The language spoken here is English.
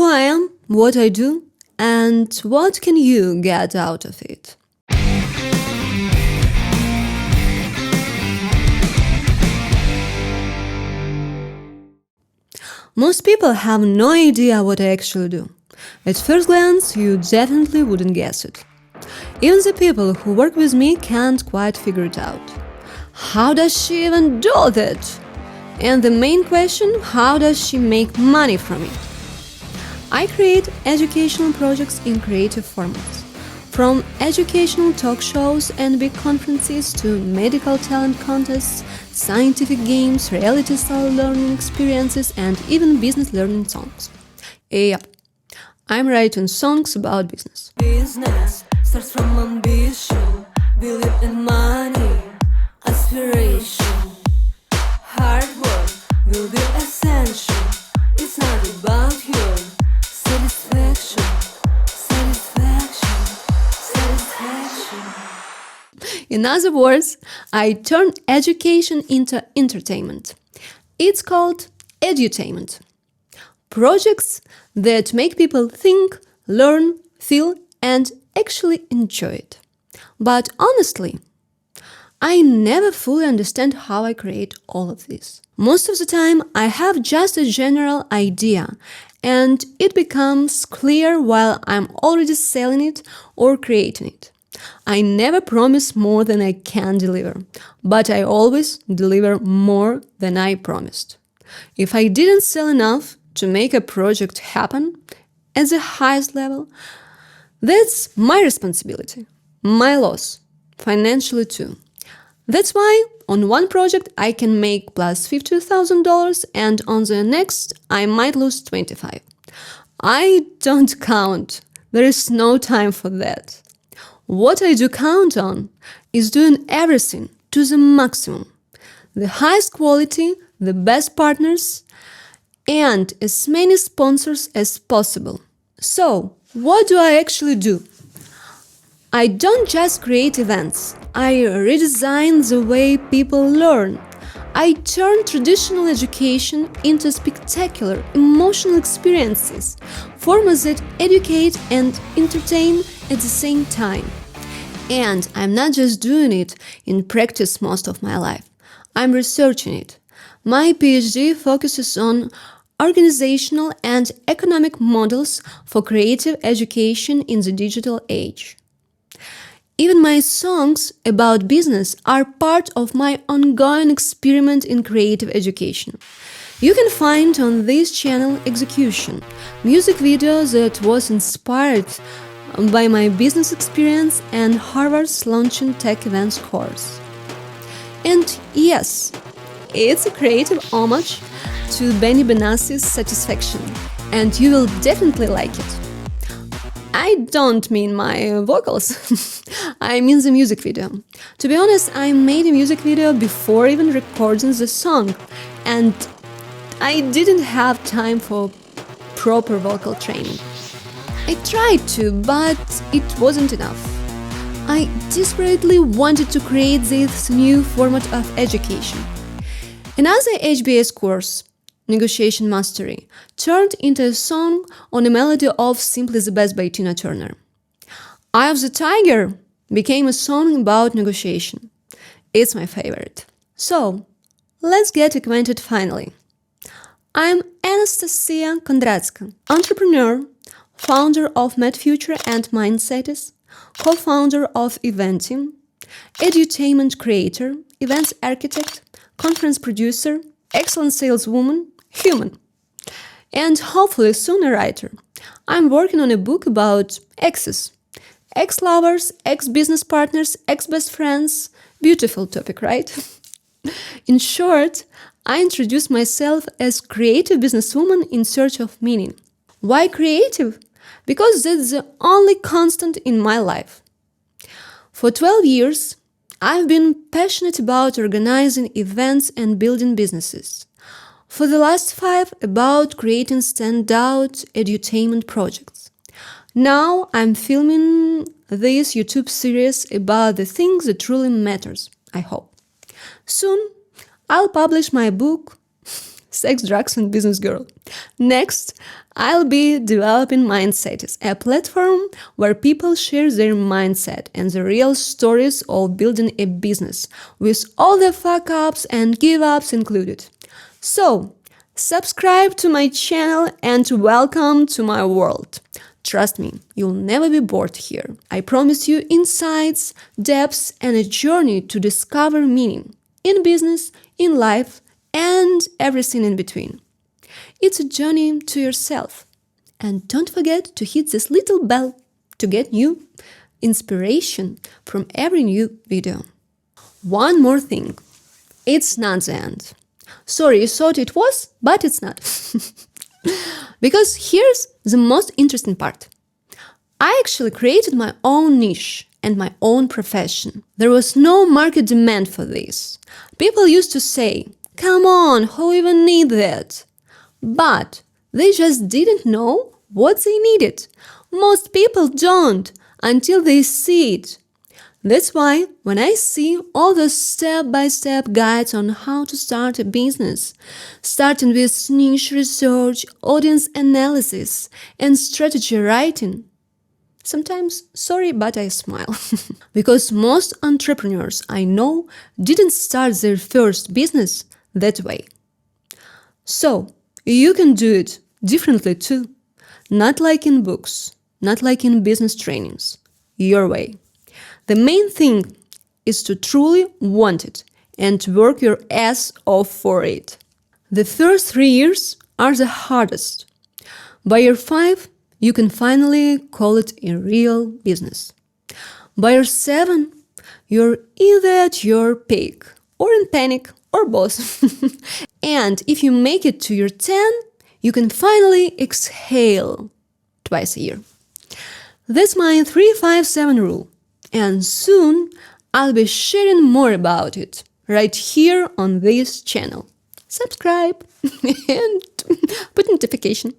who I am, what I do, and what can you get out of it. Most people have no idea what I actually do. At first glance, you definitely wouldn't guess it. Even the people who work with me can't quite figure it out. How does she even do that? And the main question, how does she make money from it? I create educational projects in creative formats. From educational talk shows and big conferences to medical talent contests, scientific games, reality-style learning experiences, and even business learning songs. Yep, I'm writing songs about business. Business starts from ambition, believe in money, aspiration. Hard work will be essential. It's not about your satisfaction. In other words, I turn education into entertainment. It's called edutainment. Projects that make people think, learn, feel, and actually enjoy it. But honestly, I never fully understand how I create all of this. Most of the time, I have just a general idea, and it becomes clear while I'm already selling it or creating it. I never promise more than I can deliver, but I always deliver more than I promised. If I didn't sell enough to make a project happen at the highest level, that's my responsibility, my loss, financially too. That's why on one project I can make plus $50,000 and on the next I might lose 25. I don't count. There is no time for that. What I do count on is doing everything to the maximum. The highest quality, the best partners, and as many sponsors as possible. So, what do I actually do? I don't just create events. I redesign the way people learn. I turn traditional education into spectacular, emotional experiences, formats that educate and entertain at the same time. And I'm not just doing it in practice most of my life. I'm researching it. My PhD focuses on organizational and economic models for creative education in the digital age. Even my songs about business are part of my ongoing experiment in creative education. You can find on this channel Execution, music video that was inspired by my business experience and Harvard's launching tech events course. And yes, it's a creative homage to Benny Benassi's Satisfaction, and you will definitely like it. I don't mean my vocals, I mean the music video. To be honest, I made a music video before even recording the song, and I didn't have time for proper vocal training. I tried to, but it wasn't enough. I desperately wanted to create this new format of education. Another HBS course, Negotiation Mastery, turned into a song on a melody of Simply the Best by Tina Turner. Eye of the Tiger became a song about negotiation. It's my favorite. So, let's get acquainted finally. I'm Anastasia Kondratska, entrepreneur, founder of MedFuture and Mindsetis, co-founder of Eventim, edutainment creator, events architect, conference producer, excellent saleswoman, human, and hopefully soon a writer. I'm working on a book about exes, ex-lovers, ex-business partners, ex-best friends. Beautiful topic, right? In short, I introduce myself as creative businesswoman in search of meaning. Why creative? Because that's the only constant in my life. For 12 years, I've been passionate about organizing events and building businesses. For the last 5, about creating standout edutainment projects. Now I'm filming this YouTube series about the things that truly matters, I hope. Soon, I'll publish my book, Sex, drugs, and business girl. Next, I'll be developing Mindset, a platform where people share their mindset and the real stories of building a business, with all the fuck ups and give ups included. So, subscribe to my channel and welcome to my world. Trust me, you'll never be bored here. I promise you insights, depths, and a journey to discover meaning in business, in life, and everything in between. It's a journey to yourself. And don't forget to hit this little bell to get new inspiration from every new video. One more thing. It's not the end. Sorry, you thought it was, but it's not. Because here's the most interesting part. I actually created my own niche and my own profession. There was no market demand for this. People used to say, come on, who even need that? But they just didn't know what they needed. Most people don't until they see it. That's why when I see all those step-by-step guides on how to start a business, starting with niche research, audience analysis, and strategy writing, sometimes, sorry, but I smile. Because most entrepreneurs I know didn't start their first business that way. So, you can do it differently too. Not like in books, not like in business trainings. Your way. The main thing is to truly want it and work your ass off for it. The first 3 years are the hardest. By year 5, you can finally call it a real business. By year 7, you're either at your peak or in panic or both. And if you make it to year 10, you can finally exhale twice a year. That's my 3-5-7 rule. And soon I'll be sharing more about it right here on this channel. Subscribe and put notification.